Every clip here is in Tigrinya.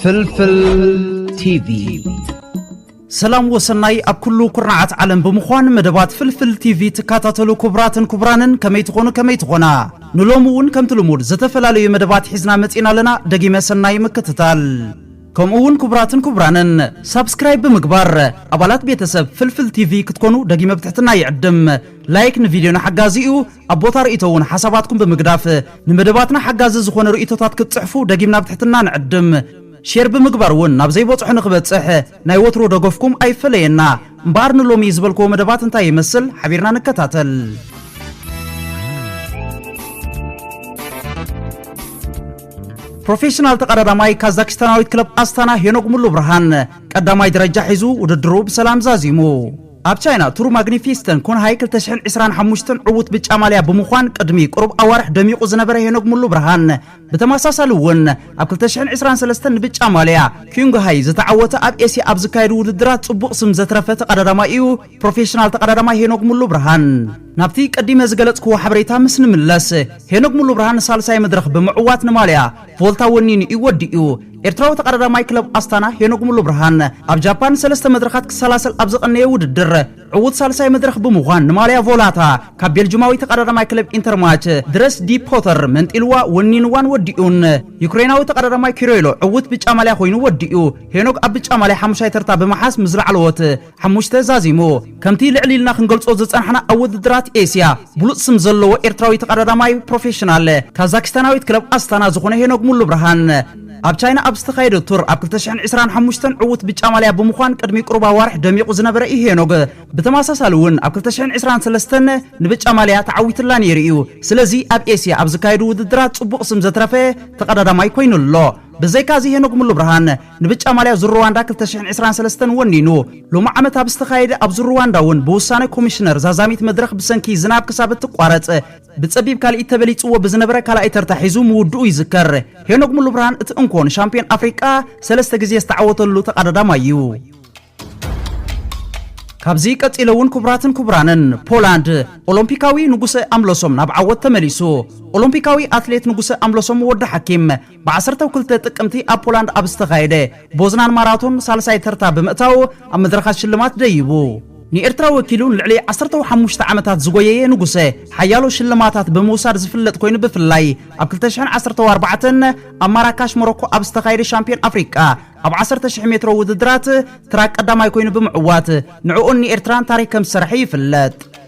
فلفل تيفي سلام وسناي أبكلو كرنعات عالم بمخوان مدبات فلفل تيفي تكاتاتلو كبرانن كميتغونا نلومون كم تلمود زتفلالي مدبات حزنا متئنا لنا دقيمة سناي مكتتال كمون كبرانن سابسكرايب بمقبار أبالات بيتسب فلفل تيفي كتكونو دقيمة بتحتنا يعدم لايك نفيديونا حقازيو أبوتا رئيتوون حساباتكم بمقداف نمدباتنا حقاز زخون رئيتوتات كتصحفو دقيمنا بتحتنا نعدم شير بمقبارون نابزي بوصح نخبتصح ناي وترو دغفكم اي فلينا مبارن لومي زبلكو مدبات انتاي يمسل حبيرنا نكتاتل بروفيشنال تقررماي كازاكستاناوي كلب استانا هينوك ملو برهان قداماي درجه حيزو وددرو بسلام زازيمو اب چاينا تورو ماغنيفيستن كون هايكل تشحن 25 عوت بچاماليا بمخوان قدمي قرب اوارح دميقو زنبره هينوك ملو برهان بتماساسلون اب تشحن 23 بچاماليا كينغ هاي زتعوته اب اسي اب زكايد وددرات صبق سم زترفت قدرمايو بروفيشنال تقررما هينوك ملو برهان نابتي قديمه زغلصكو حبريتا مسن ملس هينوك ملو برهان سالساي مدرخ بمعوات نماليا فولتا ونين يوديو إرتراو تقررماي كلب أستانا هينوك ملو برهان أب جابان سلسة مدرخات كسلاسل أبزق النيو ددر عود سالساي مدرخ بمغان نماليا فولاتا كابيل جماوي تقررماي كلب انترماتش درس دي بوتر منت إلوا ونينوان وديون يوكريناوي تقررماي كيرويلو عود بيج أماليا خوينو وديو هينوك أب بيج أماليا حمشاي ترتا بمحاس مزرع الوت حموشتا زازيمو كمتي لعليلنا خنقلص أوزز أنحنا أود درات إيسيا بلوت سمزلو إرتراوي تقررماي بروفيشنال كازاكستاناوي كلب أستانا زخونه هينوك ملو برهان اب چاينا ابستخايد تور اب 2025 عوت بچاماليا بمخوان قدمي قربا وارح دميقو زنبره هينوغ بتماساسالون اب 2023 نبچاماليا تعويتلان يريو سلازي اب اسيا اب زكايد وددرات صبق سم زترفه تقدادماي كوينلو بزيكازي هينوك ملو برهان نبچاماليا زرواندا 2023 ونينو لوما عمت ابستخايد اب زرواندا ون بوسانه كوميشنر زازاميت مدرخ بسنكي زناب كسابت قارص بتصبيب كالي تبليصو بزنبره كالاي ترتحيزو مودو يذكر هينوك ملو برهان اتنكون شامبيون افريقيا سلسته غزي استعوتلو تقدادمايو كابزي قتيلون كبرانن بولند اولمبيكاوي نغوس املوسوم ناب عوت تمليسو اولمبيكاوي اتليت نغوس املوسوم ود حكيم ب12 تقمتي ابولند ابستخايده بوزنان ماراثون سالساي ترتا بمئتاو ام مدرخات شلمات ديبو ني ارترا وكيلون لعلي 15 عامات زغويه نغوسه حيالو شلماتات بموساد زفلط كوين بفلاي اب 2014 اماراكاش موروكو ابستخايده شامبيون افريقيا اب 10,000 متر وددرات تراك قداماي كوين بمعوات نعوني ارتران تاريخ كم سرحي فلت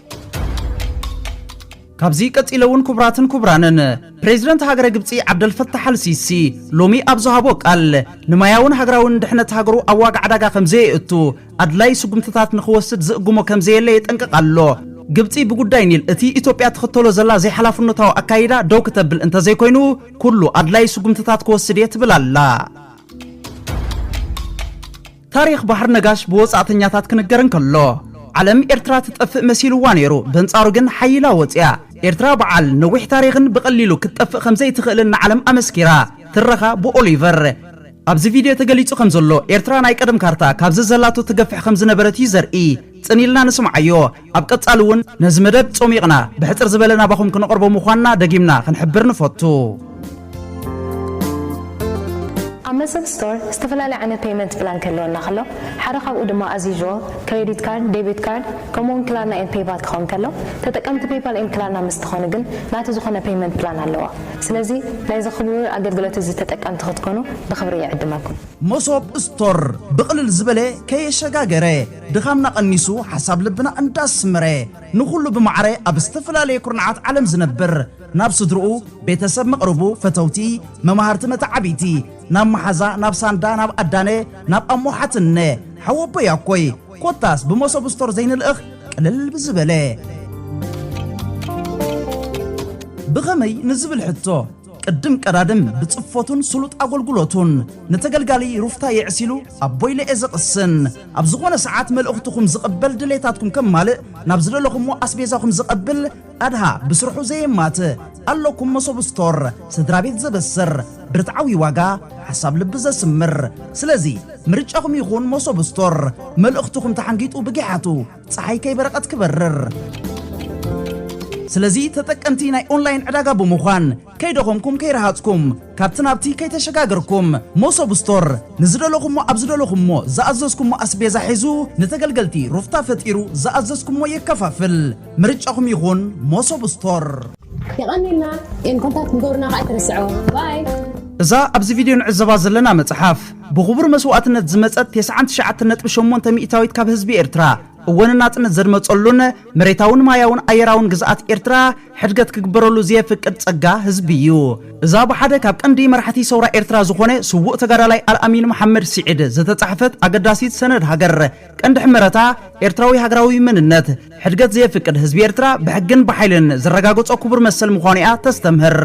كابزي قتيلون كبرانن بريزيدنت هاجر غبصي عبد الفتاح السيسي لومي ابزهابو قال نماياون هاجراون دحنت هاجرو اواق عداغا خمزي اتو ادلاي سغمتታት نخوسد زقمو كمزي له يطنققالو غبصي بغداي نيل اتي ايثيوبيا تخطلو زلا زي حلافنتاو اكايدا دو كتبل انت زي كوينو كله ادلاي سغمتታት كوسد يتبلالا تاريخ بحر نغاش بوصاتنياتات كنغرن كلو علم إرترا تطفئ مسيلو وانيرو بنصارو جن حيلا وصيا إرترا بعل نوح تاريخن بقليلو كتطفئ خمزي تخيلن علم أمسكيرا ترخا بو أوليفر أبز فيديو تقليتو خمزلو إرترا ناي قدم كارتا كابز زلاتو تقفح خمز نبرتي زرئي تنيلنا نسمعيو أبقصالون نزمدب صوميقنا بحتر زبلنا باخم كنقربو مخوانا دقيمنا خنحبر نفوتو Amazon Store استفلا عن payment plan كلنا خلو حركة ودما أزيجو credit card debit card كمون كلنا إن PayPal كون كلو تتكلم PayPal إن كلنا مستخونجن لا تزخنا payment plan على سلازي لا يزخنوا أجد قلت زي تتكلم تخدكونو بخبرية عدماكم مصوب ستور بقل الزبلة كي شجاجرة دخلنا قنيسو حسب لبنا أنداس مرة نخلو بمعرة أبستفلا ليكرنعات علم زنبر نابس درؤو بيتسب مقربو فتوتي ممهرت متعبيتي ناب محزا ناب ساندا ناب أداني ناب أموحاتن حوابا ياكوي كوتاس بمصوب ستور زين الأخ قلل بزبلة بغمي نزبل حتو قدم قرادم بتصفوتون سلوط أغلقلوتون نتقلقالي رفتا يعسلو أبويل إزق السن أبزغونا ساعات ملأختكم زقبل دليتاتكم كم مالئ نابزل لكم وأسبيزاكم زقبل أدها بسرحو زي مات ألوكم مصوب ستور سدرابيت زبسر برتعوي واقا حساب لبزا سمر سلازي مرجعكم يخون مصوب ستور ملأختكم تحنقيتو بقيحاتو صحي كي برقات كبرر ስለዚ ተጠቀምቲ ናይ ኦንላይን ዕዳጋ ብምዃን ከይደኹምኩም ከይረሃጽኩም ካብቲ ናብቲ ከይተሸጋገርኩም መሶብ ስቶር ንዝደለኹሞ ኣብ ዝደለኹሞ ዝኣዘዝኩሞ ኣስቤዛ ሒዙ ንተገልገልቲ ሩፍታ ፈጢሩ ዝኣዘዝኩሞ የከፋፍል ምርጫኹም ይኹን መሶብ ስቶር يغنينا إن كنتات نقولنا قاعد ترسعوا باي እዛ ኣብዚ ቪድዮ ንዕዘባ ዘለና መጽሓፍ ብኽቡር መስዋዕትነት ዝመጸት 99.8 ሚእታዊት ካብ ህዝቢ ኤርትራ እወን ናጽነት ዘድመጸሉን መሬታውን ማያውን ኣየራውን ግዝኣት ኤርትራ ሕድገት ክግበረሉ ዘየፍቅድ ጸጋ ህዝቢ እዩ። እዛ ብሓደ ካብ ቀንዲ መራሕቲ ሰውራ ኤርትራ ዝኾነ ስውእ ተጋዳላይ አልአሚን መሐመድ ሲዒድ ዝተጻሕፈት ኣገዳሲት ሰነድ ሃገር ቀንዲ ሕመረታ ኤርትራዊ ሃገራዊ መንነት ሕድገት ዘየፍቅድ ህዝቢ ኤርትራ ብሕግን ብሓይልን ዝረጋገጾ ክቡር መሰል ምዃኑ እያ ተስተምህር።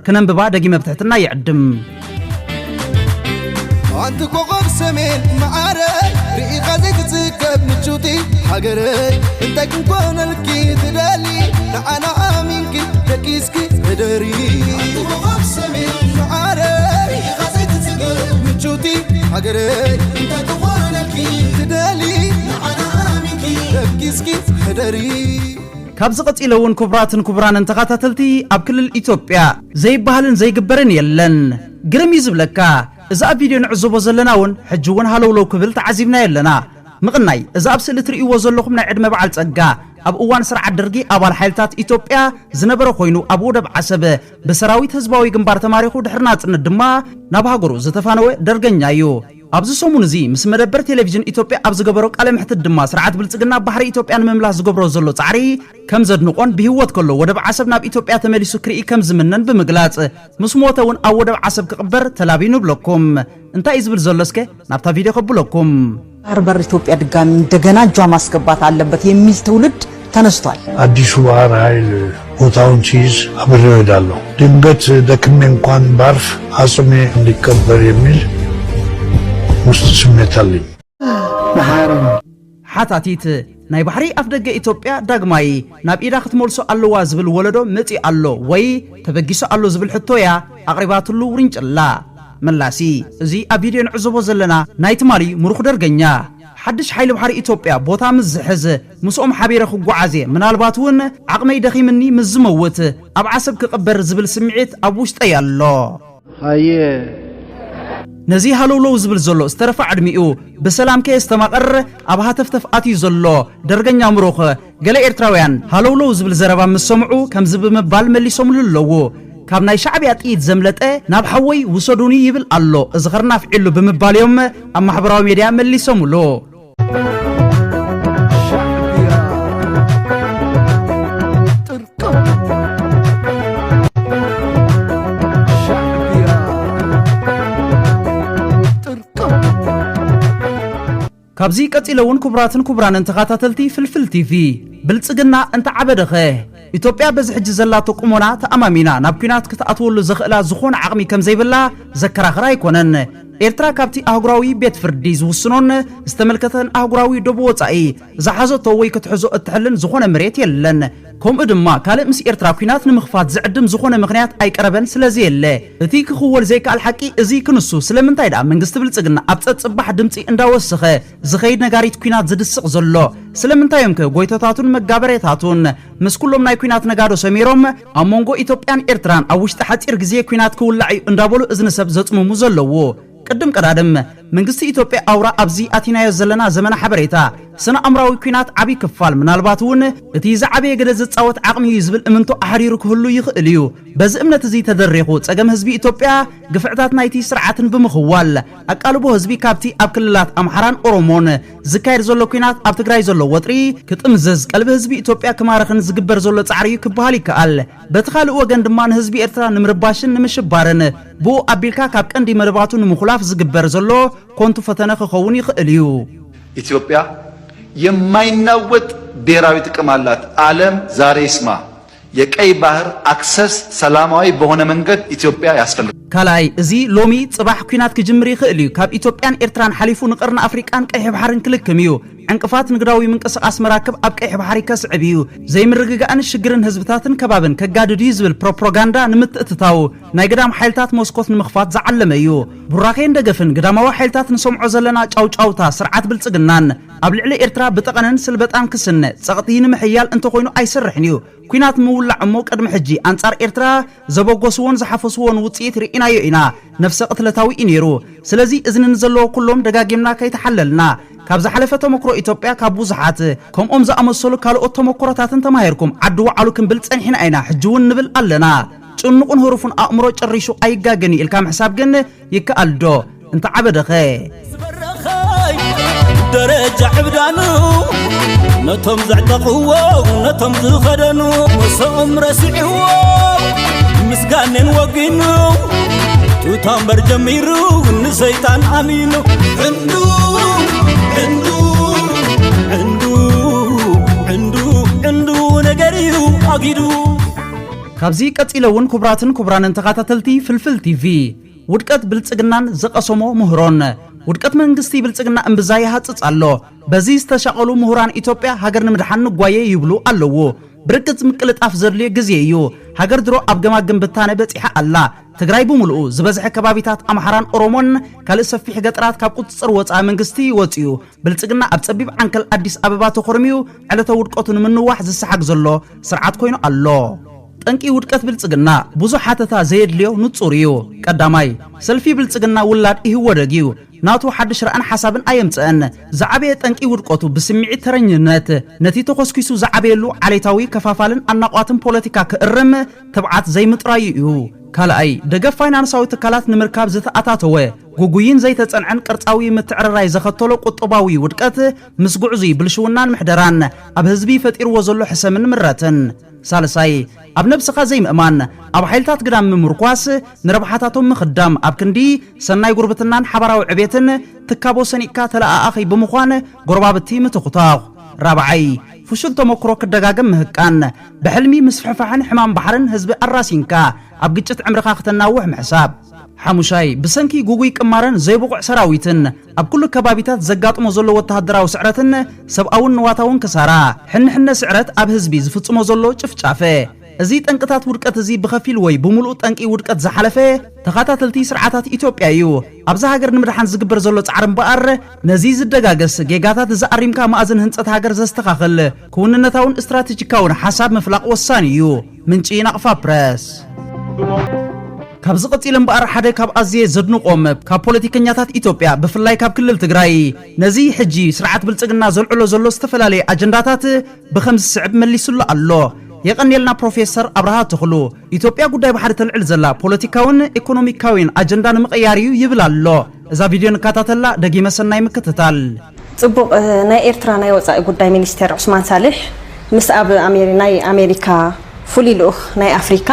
ክነንብባ ደጊመ ብትሕትና ይዕድም። أنت كوكب سمين معاري رئيقة زي تسكب نتشوتي حقري انت كنكون الكيد دالي لعنا عامينك تكيسكي هدري أنت كوكب سمين معاري رئيقة زي تسكب نتشوتي حقري انت كنكون الكيد دالي لعنا عامينك تكيسكي هدري ካብዚ ቀፂለውን ክቡራትን ክቡራንን ተኸታተልቲ ኣብ ክልል ኢትዮጵያ ዘይባህልን ዘይግበርን የለን ግርም ይዝብለካ እዛ ኣብ ቪድዮ ንዕዘቦ ዘለናውን ሕጂ እውን ሃለውለው ክብል ተዓዚብና የለና ምቕናይ እዛ ኣብ ስእሊ ትርእይዎ ዘለኹም ናይ ዕድመ በዓል ጸጋ ኣብ እዋን ስርዓት ደርጊ ኣባል ሓይልታት ኢትዮጵያ ዝነበረ ኮይኑ ኣብ ወደብ ዓሰብ ብሰራዊት ህዝባዊ ግንባር ተማሪኹ ድሕሪ ናጽነት ድማ ናብ ሃገሩ ዝተፋነወ ደርገኛ እዩ። ኣብዚ ሰሙን እዚ ምስ መደበር ቴሌቪዥን ኢትዮጵያ ኣብ ዝገበሮ ቃለ ምሕትት ድማ ስርዓት ብልጽግና ባሕሪ ኢትዮጵያ ንምምላስ ዝገብሮ ዘሎ ጻዕሪ ከም ዘድንቆን ብህይወት ከሎ ወደብ ዓሰብ ናብ ኢትዮጵያ ተመሊሱ ክርኢ ከም ዝምነን ብምግላጽ ምስ ሞተ እውን ኣብ ወደብ ዓሰብ ክቕበር ተላቢኑ ብለኩም እንታይ ዝብል ዘሎስከ ናብታ ቪድዮ ከብለኩም። ባህር በር ኢትዮጵያ ድጋሚ እንደገና እጇ ማስገባት አለበት የሚል ትውልድ ተነስቷል። አዲሱ ባህር ኃይል ቦታውን ሲይዝ አብሬው እሄዳለሁ። ድንገት ደክሜ እንኳን ባርፍ አጽሜ እንዲቀበር የሚል ውስጥ ስሜት አለኝ። ሓታቲት ናይ ባሕሪ ኣፍ ደገ ኢትዮጵያ ዳግማይ ናብ ኢዳ ክትመልሶ ኣለዋ ዝብል ወለዶ መጺ ኣሎ ወይ ተበጊሶ ኣሎ ዝብል ሕቶያ ኣቕሪባትሉ ውርንጭላ መላሲ እዚ ኣብ ቪድዮ ንዕዘቦ ዘለና ናይ ትማሊ ምሩኽ ደርገኛ ሓድሽ ሓይሊ ባሕሪ ኢትዮጵያ ቦታ ምስ ዝሕዝ ምስኦም ሓቢረ ክጓዓዘ ምናልባት እውን ዓቕመይ ደኺምኒ ምስ ዝመውት ኣብ ዓሰብ ክቕበር ዝብል ስምዒት ኣብ ውሽጠይ ኣሎ። ነዚ ሃለውለው ዝብል ዘሎ ዝተረፈ ዕድሚኡ ብሰላም ከየስተማቐር ኣብ ሃተፍተፍ ኣትዩ ዘሎ ደርገኛ ምሩኽ ገለ ኤርትራውያን ሃለውለው ዝብል ዘረባ ምስ ሰምዑ ከምዚ ብምባል መሊሶምሉ ኣለዎ። ካብ ናይ ሻዕብያ ጥይት ዘምለጠ ናብ ሓወይ ውሰዱኒ ይብል ኣሎ እዚ ኸርናፍ ዒሉ ብምባል እዮም ኣብ ማሕበራዊ ሚድያ መሊሶምሉ። ካብዚ ቀፂለውን ክቡራትን ክቡራንን ተኸታተልቲ ፍልፍል ቲቪ ብልጽግና እንተ ዓበደኸ ኢትዮጵያ በዚ ሕጂ ዘላቶ ቁሞና ተኣማሚና ናብ ኩናት ክትኣትወሉ ዘኽእላ ዝኾነ ዓቕሚ ከም ዘይብላ ዘከራኽራ ኣይኮነን። ኤርትራ ካብቲ ኣህጉራዊ ቤት ፍርዲ ዝውስኖን ዝተመልከተን ኣህጉራዊ ደቡ ወፃኢ ዝሓዘቶ ወይ ክትሕዞ እትሕልን ዝኾነ መሬት የለን። ከምኡ ድማ ካልእ ምስ ኤርትራ ኩናት ንምኽፋት ዝዕድም ዝኾነ ምኽንያት ኣይቀረበን ስለዚ የለ እቲ ክኽወል ዘይከኣል ሓቂ እዚ ክንሱ ስለምንታይ ደኣ መንግስቲ ብልጽግና ኣብ ጸጽባሕ ድምፂ እንዳወሰኸ ዝኸይድ ነጋሪት ኩናት ዝድስቕ ዘሎ ስለምንታዮም ከ ጎይቶታቱን መጋበሬታቱን ምስ ኩሎም ናይ ኩናት ነጋዶ ሰሚሮም ኣብ መንጎ ኢትዮጵያን ኤርትራን ኣብ ውሽጢ ሓፂር ግዜ ኩናት ክውላዕ እዩ እንዳበሉ እዝኒ ሰብ ዘጽምሙ ዘለዎ ቅድም ቀዳድም መንግስቲ ኢትዮጵያ ኣውራ ኣብዚ ኣቲናዮ ዘለና ዘመና ሓበሬታ ስነ ኣምራዊ ኩናት ዓቢ ክፋል ምናልባት እውን እቲ ዝዓበየ ገደ ዝጻወት ዓቕሚ እዩ ዝብል እምንቶ ኣሕሪሩ ክህሉ ይኽእል እዩ። በዚ እምነት እዚ ተደሪኹ ጸገም ህዝቢ ኢትዮጵያ ግፍዕታት ናይቲ ስርዓትን ብምኽዋል ኣቃልቦ ህዝቢ ካብቲ ኣብ ክልላት ኣምሓራን ኦሮሞን ዝካየድ ዘሎ ኩናት ኣብ ትግራይ ዘሎ ወጥሪ ክጥምዘዝ ቀልቢ ህዝቢ ኢትዮጵያ ክማረኽን ዝግበር ዘሎ ጻዕሪ ክበሃል ይከኣል። በቲ ካልእ ወገን ድማ ንህዝቢ ኤርትራ ንምርባሽን ንምሽባርን ብኡ ኣቢልካ ካብ ቀንዲ መደባቱ ንምኹላፍ ዝግበር ዘሎ ኮንቱ ፈተነ ክኸውን ይኽእል እዩ። ኢትዮጵያ የማይናወጥ ብሔራዊ ጥቅም አላት። ዓለም ዛሬ ይስማ። የቀይ ባህር አክሰስ ሰላማዊ በሆነ መንገድ ኢትዮጵያ ያስፈልጋል። ካላይ እዚ ሎሚ ጽባሕ ኩናት ክጅምር ይኽእል እዩ። ካብ ኢትዮጵያን ኤርትራን ሓሊፉ ንቀርኒ ኣፍሪቃን ቀይሕ ባህርን ክልክም እዩ። ዕንቅፋት ንግዳዊ ምንቅስቃስ መራክብ ኣብ ቀይሕ ባሕሪ ከስዕብ እዩ ዘይምርግጋእን ሽግርን ህዝብታትን ከባብን ከጋድድ እዩ ዝብል ፕሮፓጋንዳ ንምትእትታው ናይ ገዳም ሓይልታት ሞስኮት ንምኽፋት ዝዓለመ እዩ ቡራኬን ደገፍን ገዳማዊ ሓይልታት ንሰምዖ ዘለና ጫውጫውታ ስርዓት ብልጽግናን ኣብ ልዕሊ ኤርትራ ብጠቐነን ስልበጣን ክስነ ጸቕጢ ንምሕያል እንተኮይኑ ኣይስርሕን እዩ ኩናት ምውላዕ እሞ ቅድሚ ሕጂ አንጻር ኤርትራ ዘበጎስዎን ዝሓፈስዎን ውጽኢት ርኢናዮ ኢና ነፍሰ ቅትለታዊ እዩ ነይሩ ስለዚ እዝንን ዘለዎ ኩሎም ደጋጊምና ከይተሓለልና ካብ ዝሓለፈ ተመክሮ ኢትዮጵያ ካብ ብዙሓት ከምኦም ዝኣመሰሉ ካልኦት ተመክሮታትን ተማሂርኩም ዓዲ ዋዕሉ ክንብል ጸኒሕና ኢና ሕጂ እውን ንብል ኣለና ጭንቁን ህሩፉን ኣእምሮ ጨሪሹ ኣይጋገን ኢልካ ምሕሳብ ግን ይከኣል ዶ እንተዓበደኸ ደረጃ ዕብዳኑ ነቶም ዘዕተቕዎ ነቶም ዝኸደኑ ወሰኦም ረሲዕዎ ምስጋኔን ወጊኑ ቱታምበር ጀሚሩ ንሰይጣን ኣሚኑ ዕንዱ ነገር እዩ ኣጊዱ ካብዚ ቀፂለውን ክቡራትን ክቡራንን ተኸታተልቲ ፍልፍል ቲቪ ውድቀት ብልጽግናን ዘቐሰሞ ምሁሮን ውድቀት መንግስቲ ብልጽግና እምብዛ ይሃጽጽ ኣሎ በዚ ዝተሻቀሉ ምሁራን ኢትዮጵያ ሃገር ንምድሓን ንጓየ ይብሉ ኣለዎ ብርግጽ ምቅልጣፍ ዘድልዮ ግዜ እዩ ሃገር ድሮ ኣብ ገማግም ብታነ በፂሓ ኣላ ትግራይ ብምልኡ ዝበዝሐ ከባቢታት ኣምሓራን ኦሮሞን ካልእ ሰፊሕ ገጠራት ካብ ቁጽጽር ወፃ መንግስቲ ወፅዩ ብልጽግና ኣብ ጸቢብ ዓንከል አዲስ አበባ ተኾርሚዩ ዕለተ ውድቀቱ ንምንዋሕ ዝሰሓግ ዘሎ ስርዓት ኮይኑ ኣሎ ጠንቂ ውድቀት ብልጽግና ብዙሕ ሓተታ ዘየድልዮ ንጹር እዩ ቀዳማይ ሰልፊ ብልጽግና ውላድ ይህወደግዩ ናቱ ሓድሽ ረአን ሓሳብን ኣየምጽአን ዝዓበየ ጠንቂ ውድቀቱ ብስምዒት ተረኝነት ነቲ ተኾስኪሱ ዝዓበየሉ ዓሌታዊ ከፋፋልን ኣናቋትን ፖለቲካ ክእርም ተብዓት ዘይምጥራዩ እዩ ካልኣይ ደገፍ ፋይናንሳዊ ትካላት ንምርካብ ዝተኣታተወ ጉጉይን ዘይተጸንዐን ቅርጻዊ ምትዕርራይ ዘኸተሎ ቁጠባዊ ውድቀት ምስ ጉዕዙ ብልሽውናን ምሕደራን ኣብ ህዝቢ ፈጢርዎ ዘሎ ሕሰምን ምረትን ሳልሳይ ኣብ ነብስኻ ዘይምእማን ኣብ ሓይልታት ግዳም ምምርኳስ ንረብሓታቶም ምኽዳም ኣብ ክንዲ ሰናይ ጉርብትናን ሓበራዊ ዕቤትን ትካቦ ሰኒእካ ተለኣኣኺ ብምዃን ጎረባብቲ ምትኹታኽ ራብዓይ ፍሹል ተመክሮ ክደጋገም ምህቃን ብሕልሚ ምስፍሕፋሕን ሕማም ባሕርን ህዝቢ ኣራሲንካ ኣብ ግጭት ዕምርኻ ክትናውሕ ምሕሳብ ሓሙሻይ ብሰንኪ ጉጉይ ቅማረን ዘይብቑዕ ሰራዊትን ኣብ ኩሉ ከባቢታት ዘጋጥሞ ዘሎ ወተሃደራዊ ስዕረትን ሰብኣውን ንዋታውን ክሳራ ሕንሕነ ስዕረት ኣብ ህዝቢ ዝፍጽሞ ዘሎ ጭፍጫፈ እዚ ጠንቅታት ውድቀት እዚ ብኸፊል ወይ ብምሉእ ጠንቂ ውድቀት ዝሓለፈ ተኸታተልቲ ስርዓታት ኢትዮጵያ እዩ ኣብዛ ሃገር ንምድሓን ዝግበር ዘሎ ጻዕር እምበኣር ነዚ ዝደጋገስ ጌጋታት ዝኣሪምካ ማእዝን ህንፀት ሃገር ዘስተኻኽል ክውንነታውን እስትራቴጂካውን ሓሳብ ምፍላቕ ወሳኒ እዩ ምንጪ ናቕፋ ፕረስ ካብ ዝቐፂል እምበኣር ሓደ ካብ ኣዝየ ዘድንቆም ካብ ፖለቲከኛታት ኢትዮጵያ ብፍላይ ካብ ክልል ትግራይ ነዚ ሕጂ ስርዓት ብልጽግና ዘልዕሎ ዘሎ ዝተፈላለየ ኣጀንዳታት ብኸም ዝስዕብ መሊሱሉ ኣሎ የቀኒልና ፕሮፌሰር አብርሃ ተኽሉ ኢትዮጵያ ጉዳይ ባሕሪ ተልዕል ዘላ ፖለቲካውን ኢኮኖሚካውን ኣጀንዳ ንምቕያር እዩ ይብል ኣሎ እዛ ቪድዮ ንከታተላ ደጊመ ሰናይ ምክትታል ጽቡቕ ናይ ኤርትራ ናይ ወፃኢ ጉዳይ ሚኒስተር ዑስማን ሳልሕ ምስ ኣብ ናይ ኣሜሪካ ፍሉይ ልኡኽ ናይ ኣፍሪካ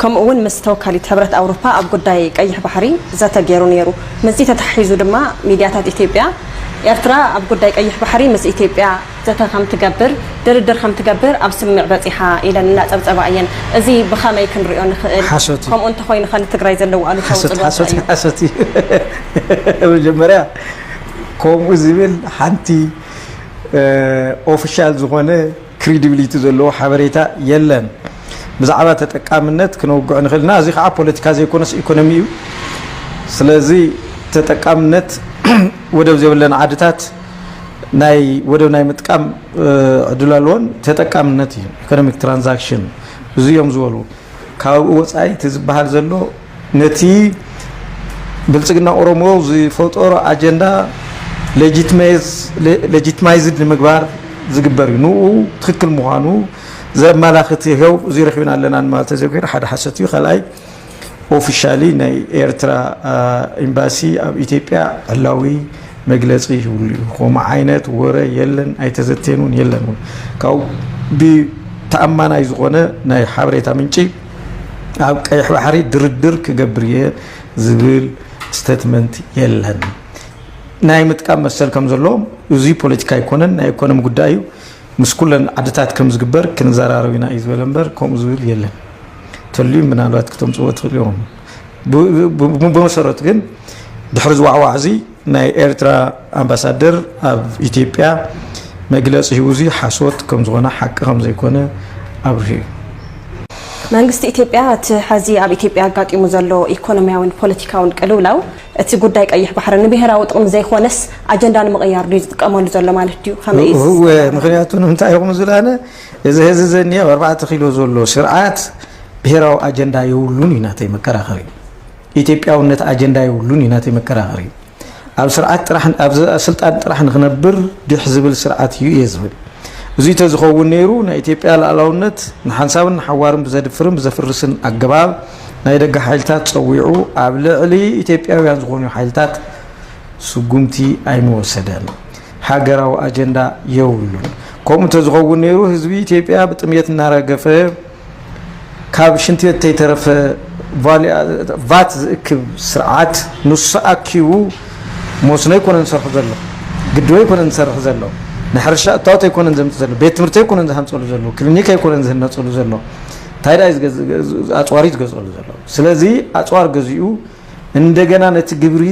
ከምኡውን ምስ ተወካሊት ሕብረት ኣውሮፓ ኣብ ጉዳይ ቀይሕ ባሕሪ ዘተገይሩ ነይሩ መዚ ተታሒዙ ድማ ሚድያታት ኢትዮጵያ ኤርትራ ኣብ ጉዳይ ቀይሕ ባሕሪ ምስ ኢትዮጵያ ዘተ ከም ትገብር ድርድር ከም ትገብር ኣብ ስምዕ በፂሓ ኢለን እናፀብፀባ እየን እዚ ብኸመይ ክንሪኦ ንኽእል ከምኡ እንተኮይኑ ኸ ትግራይ ዘለው ኣሉታዊ ፅልዋ ሓሰቲ መጀመርያ ከምኡ ዝብል ሓንቲ ኦፊሻል ዝኾነ ክሬዲቢሊቲ ዘለዎ ሓበሬታ የለን ብዛዕባ ተጠቃምነት ክንውግዕ ንኽእልና እዚ ከዓ ፖለቲካ ዘይኮነስ ኢኮኖሚ እዩ ስለዚ ተጠቃምነት ወደብ ዘብለን ዓድታት ናይ ወደብ ናይ ምጥቃም ዕድል ኣለዎን ተጠቃምነት እዩ ኢኮኖሚክ ትራንዛክሽን እዚኦም ዝበሉ ካብ ወፃኢ ዝበሃል ዘሎ ነቲ ብልጽግና ኦሮሞ ዝፈጠሮ ኣጀንዳ ሌጂቲማይዝድ ንምግባር ዝግበር እዩ ንኡ ትክክል ምዃኑ ዘመላኽት ይኸው እዚ ረኺብና ኣለና ማለት ተዘኪሩ ሓደ ሓሰት እዩ ካልኣይ ኦፊሻሊ ናይ ኤርትራ ኤምባሲ ኣብ ኢትዮጵያ ዕላዊ መግለጺ ይብሉ ከምኡ ዓይነት ወረ የለን ኣይተዘተኑን የለን ካብ ብተኣማናይ ዝኾነ ናይ ሓበሬታ ምንጪ ኣብ ቀይሕ ባሕሪ ድርድር ክገብር እየ ዝብል ስቴትመንት የለን ናይ ምጥቃም መሰል ከም ዘሎ እዚ ፖለቲካ ኣይኮነን ናይ ኢኮኖሚ ጉዳይ እዩ ምስ ኩለን ዓድታት ከም ዝግበር ክንዘራረብ ኢና እዩ ዝበለ እምበር ከምኡ ዝብል የለን ተልዩ ምናልባት ክተምፅዎ ትኽእል እዮም ብመሰረቱ ግን ድሕሪ ዝዋዕዋዕ እዚ ናይ ኤርትራ አምባሳደር ኣብ ኢትዮጵያ መግለጽ ህውዚ ሓሶት ከም ዝኾነ ሓቂ ከም ዘይኮነ ኣብርሂ መንግስቲ ኢትዮጵያ እቲ ሕዚ ኣብ ኢትዮጵያ ኣጋጢሙ ዘሎ ኢኮኖሚያውን ፖለቲካውን ቅልውላው እቲ ጉዳይ ቀይሕ ባሕሪ ንብሔራዊ ጥቕሚ ዘይኮነስ ኣጀንዳ ንምቕያር ድዩ ዝጥቀመሉ ዘሎ ማለት ድዩ ከመይ እዩ ምክንያቱ ንምንታይ ይኹም ዝለኣነ እዚ ህዚ ዘኒአ 4 ኪሎ ዘሎ ስርዓት ብሔራዊ ኣጀንዳ የብሉን እዩ ናተይ መከራኸሪ ኢትዮጵያውነት ኣጀንዳ የብሉን እዩ ናተይ መከራኸሪ ኣብ ስርዓት ጥራሕ ኣብ ስልጣን ጥራሕ ንኽነብር ድሕ ዝብል ስርዓት እዩ እየ ዝብል እዚ ተዝኸውን ነይሩ ናይ ኢትዮጵያ ሉዓላውነት ንሓንሳብን ሓዋርን ብዘድፍርን ብዘፍርስን ኣገባብ ናይ ደገ ሓይልታት ፀዊዑ ኣብ ልዕሊ ኢትዮጵያውያን ዝኾኑ ሓይልታት ስጉምቲ ኣይመወሰደን ሃገራዊ ኣጀንዳ የብሉን ከምኡ ተዝኸውን ነይሩ ህዝቢ ኢትዮጵያ ብጥምየት እናረገፈ ካብ ሽንቲ ቤት ተይተረፈ ቫት ዝእክብ ስርዓት ንሱ ኣኪቡ ሞስኖ ይኮነን ዝሰርሑ ዘሎ ግድቦ ይኮነን ዝሰርሑ ዘሎ ንሕርሻ እታወት ኣይኮነን ዘምፅ ዘሎ ቤት ትምህርቲ ኣይኮነን ዝሃንፀሉ ዘሎ ክሊኒክ ኣይኮነን ዝህነፀሉ ዘሎ ታይዳ ኣፅዋሪ ዝገዝአሉ ዘሎ ስለዚ ኣፅዋር ገዚኡ እንደገና ነቲ ግብሪ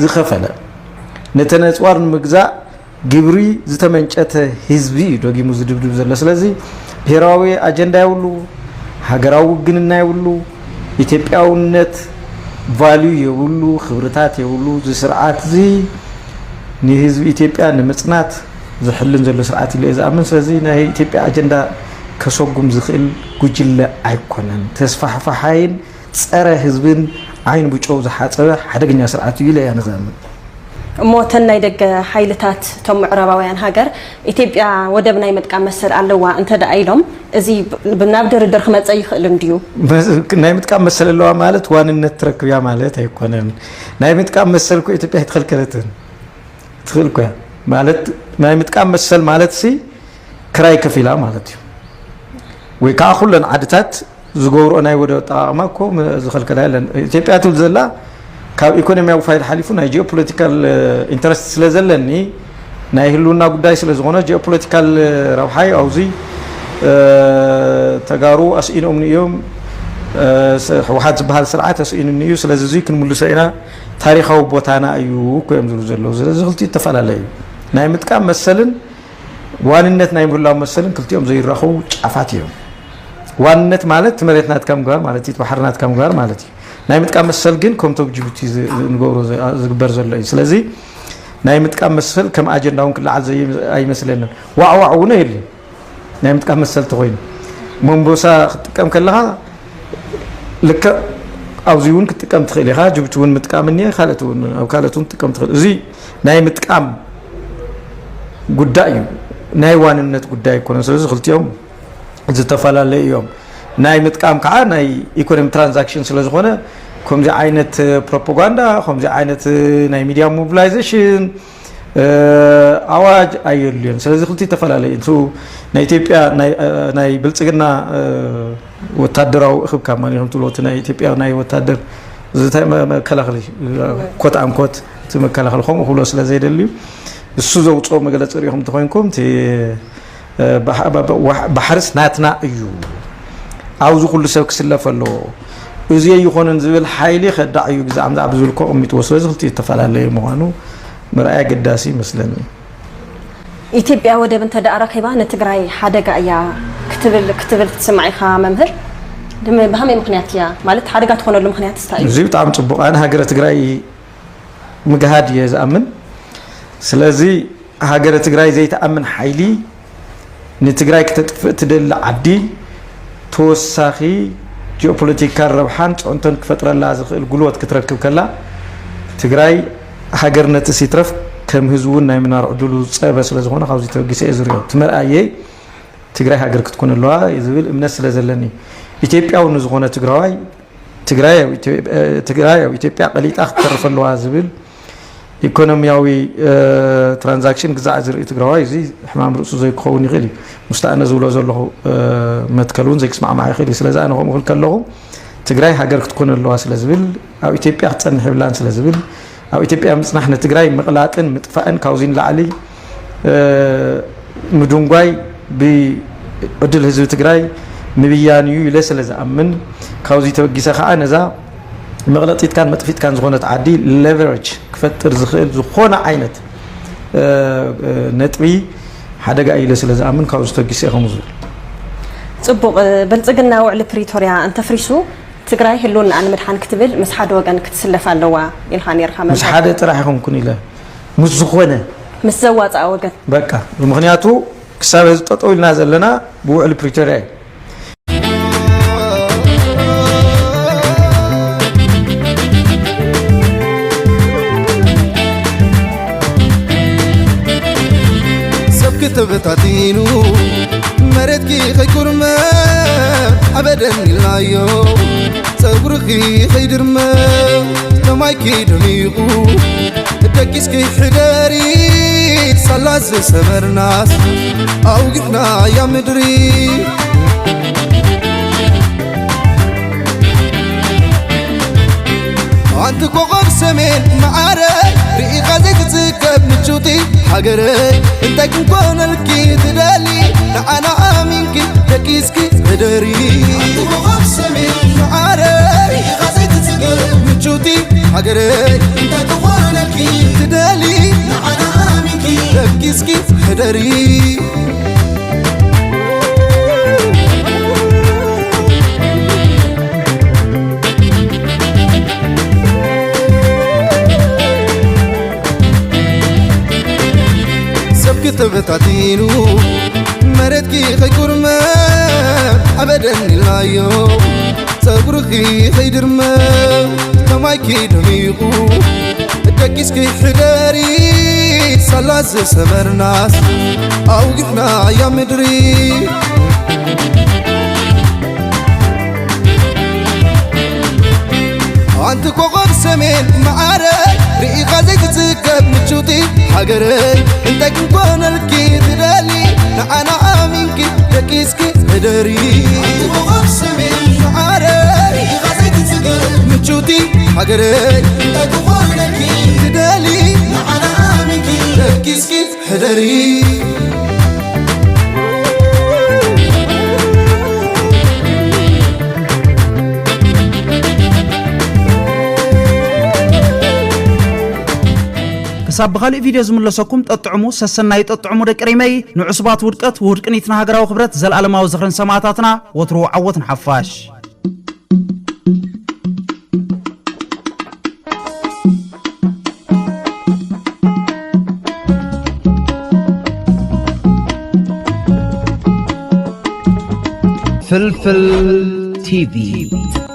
ዝኸፈለ ነተን ኣፅዋር ንምግዛእ ግብሪ ዝተመንጨተ ህዝቢ ደጊሙ ዝድብድብ ዘሎ ስለዚ ብሔራዊ ኣጀንዳ ይብሉ ሃገራዊ ውግንና ይብሉ ኢትዮጵያውነት ቫልዩ የብሉ ክብርታት የብሉ ዝስርዓት እዚ ንህዝቢ ኢትዮጵያ ንምጽናት ዝሕልን ዘሎ ስርዓት ኢሉ ዝኣምን ስለዚ ናይ ኢትዮጵያ ኣጀንዳ ከሰጉም ዝኽእል ጉጅለ ኣይኮነን ተስፋሕፋሓይን ፀረ ህዝብን ዓይን ብጮው ዝሓፀበ ሓደገኛ ስርዓት እዩ ኢለ እያ ንዝኣምን ሞተን ናይ ደገ ሓይልታት ቶም ምዕራባውያን ሃገር ኢትዮጵያ ወደብ ናይ ምጥቃም መሰል ኣለዋ እንተዳ ኢሎም እዚ ብናብ ድርድር ክመፀ ይኽእል እንድዩ ናይ ምጥቃም መሰል ኣለዋ ማለት ዋንነት ትረክብያ ማለት ኣይኮነን ናይ ምጥቃም መሰል ኮ ኢትዮጵያ ይትኸልከለትን ትኽእል ኮ ማለት ናይ ምጥቃም መሰል ማለት ሲ ክራይ ከፊላ ማለት እዩ ወይ ከዓ ኩለን ዓድታት ዝገብሮ ናይ ወደብ ኣጠቃቅማ ኮ ዝኸልከላ የለን ኢትዮጵያ ትብል ዘላ ካብ ኢኮኖሚያዊ ፋይዳ ሓሊፉ ናይ ጂኦፖለቲካል ኢንተረስት ስለ ዘለኒ ናይ ህልውና ጉዳይ ስለ ዝኾነ ጂኦፖለቲካል ረብሓይ ኣውዚ ተጋሩ ኣስኢኖም እዮም ሕወሓት ዝበሃል ስርዓት ኣስኢኖም እዩ ስለዚ እዚ ክንምልሶ ኢና ታሪኻዊ ቦታና እዩ ኮዮም ዝብሉ ዘለዉ ስለዚ ክልቲኡ ተፈላለዩ ናይ ምጥቃም መሰልን ዋንነት ናይ ምህላው መሰልን ክልቲኦም ዘይራኸቡ ጫፋት እዮም ዋንነት ማለት መሬት ናትካ ምግባር ማለት እዩ ባሕር ናትካ ምግባር ማለት እዩ ናይ ምጥቃም መሰል ግን ከምቶ ጅቡቲ ንገብሮ ዝግበር ዘሎ እዩ ስለዚ ናይ ምጥቃም መሰል ከም ኣጀንዳውን ክለዓል ኣይመስለንን ዋዕዋዕ እውን የለ ናይ ምጥቃም መሰል ተኮይኑ መንቦሳ ክትጥቀም ከለኻ ልክ ኣብዚ እውን ክትጥቀም ትኽእል ኢኻ ጅቡቲ እውን ምጥቃም እኒአ ካልኦት እውን ኣብ ካልኦት እውን ትጥቀም ትኽእል እዚ ናይ ምጥቃም ጉዳይ እዩ ናይ ዋንነት ጉዳይ ኣይኮነን ስለዚ ክልቲኦም ዝተፈላለዩ እዮም ናይ ምጥቃም ከዓ ናይ ኢኮኖሚ ትራንዛክሽን ስለ ዝኾነ ከምዚ ዓይነት ፕሮፓጋንዳ ከምዚ ዓይነት ናይ ሚድያ ሞቢላይዜሽን ኣዋጅ ኣየድልዮን ስለዚ ክልቲኡ ተፈላለዩ እንቱ ናይ ኢትዮጵያ ናይ ብልፅግና ወታደራዊ እኽብካ ማለት ከም ትብሎ እቲ ናይ ኢትዮጵያ ናይ ወታደር ዝታይ መከላኸሊ ኮት ኣንኮት እቲ መከላኸሊ ከምኡ ክብሎ ስለ ዘይደልዩ እሱ ዘውፅኦ መግለፂ ሪኢኹም ተኮይንኩም እቲ ባሕርስ ናትና እዩ ኣብዚ ኩሉ ሰብ ክስለፍ ኣለዎ እዚ ይኾነን ዝብል ሓይሊ ከዳዕ እዩ ግዛዕ ምዛዕ ብዝብል ኮ ቀሚጥዎ ስለዚ ክልቲኡ ተፈላለዩ ምዃኑ ምርኣይ ኣገዳሲ ይመስለኒ ኢትዮጵያ ወደብ እንተዳኣ ረኺባ ንትግራይ ሓደጋ እያ ክትብል ትስማዕ ኢኻ መምህር ብኸመይ ምክንያት እያ ማለት ሓደጋ ትኾነሉ ምክንያት እንታይ እዩ እዚ ብጣዕሚ ፅቡቕ ኣነ ሃገረ ትግራይ ምግሃድ እየ ዝኣምን ስለዚ ሃገረ ትግራይ ዘይተኣምን ሓይሊ ንትግራይ ከተጥፍእ ትደሊ ዓዲ ተወሳኺ ጂኦፖለቲካል ረብሓን ፅዕንቶን ክፈጥረላ ዝኽእል ጉልበት ክትረክብ ከላ ትግራይ ሃገርነት ሲትረፍ ከም ህዝቡን ናይ ምናር ዕድሉ ፀበ ስለ ዝኾነ ካብዚ ተወጊሰ እየ ዝሪኦ ትመርኣየ ትግራይ ሃገር ክትኮን ኣለዋ ዝብል እምነት ስለ ዘለኒ ኢትዮጵያዊ ንዝኾነ ትግራይ ኣብ ኢትዮጵያ ቀሊጣ ክትተርፍ ኣለዋ ዝብል ኢኮኖሚያዊ ትራንዛክሽን ግዛዕ ዝርኢ ትግራዋይ እዚ ሕማም ርእሱ ዘይክኸውን ይኽእል እዩ ምስታ ኣነ ዝብሎ ዘለኹ መትከል እውን ዘይክስማዕማዕ ይኽእል እዩ ስለዚ ኣነ ከምኡ ክብል ከለኹ ትግራይ ሃገር ክትኮን ኣለዋ ስለ ዝብል ኣብ ኢትዮጵያ ክትፀንሕ ይብላን ስለ ዝብል ኣብ ኢትዮጵያ ምፅናሕ ንትግራይ ምቕላጥን ምጥፋእን ካብዚ ንላዕሊ ምድንጓይ ብዕድል ህዝቢ ትግራይ ምብያን እዩ ኢለ ስለ ዝኣምን ካብዚ ተበጊሰ ከዓ ነዛ مغلطيت كان مطفيت كان زغونت عدي ليفرج كفتر زخيل زخونه عينت نطبي حدقه ايله ስለዛምን ካውስ ተግሲ ይኸሙዝ ጽቡቅ በልጽግና ውዕል ፕሪቶሪያ እንተ ፍሪሱ ትግራይ ህሉን አን መድሓን ክትብል ምስ ሓደ ወገን ክትስለፍ ኣለዋ ኢልኻ ነርካ ምስ ሓደ ጥራሕ ይኹን ኢለ ምስ ዝኾነ ምስ ዘዋፃ ወገን በቃ ምክንያቱ ክሳብ ጠጠው ኢልና ዘለና ብውዕል ፕሪቶሪያ تبتاتينو مرتكي خيكرم ابدا اللايو صبرخي خيدرم تمايكي دميقو تكيسكي حداري سلاز سمرناس اوقفنا يا مدري انت كوكب سمين معاري رئي غازك تسكب نشوتي حقري انت كنكون الكي تدالي انا امينكي تكيسكي هدري انت كوكب سمين معاري رئي غازك تسكب نشوتي حقري انت كنكون الكي تدالي انا امينكي تكيسكي هدري تبتاتينو مرتكي خيكرم ابدا اللايو صبرخي خيدرم تمايكي دميقو تكيسكي حداري سلاز سمرناس اوقفنا يا مدري انت كوكب سمين معاري رئي غازك تسكب نشوتي حقري انت كنكون الكي تدالي انا امينكي تكيسكي هدري انت كوكب سمين معاري رئي غازك تسكب نشوتي حقري انت كنكون الكي تدالي انا امينكي تكيسكي هدري كساب بخالي فيديو زملسكم تطعمو سسناي تطعمو دقريمي نعصبات ودقت وودقنيتنا هاغراو خبرت زلالماو زخرن سماعاتاتنا وترو عوتن حفاش فلفل تي في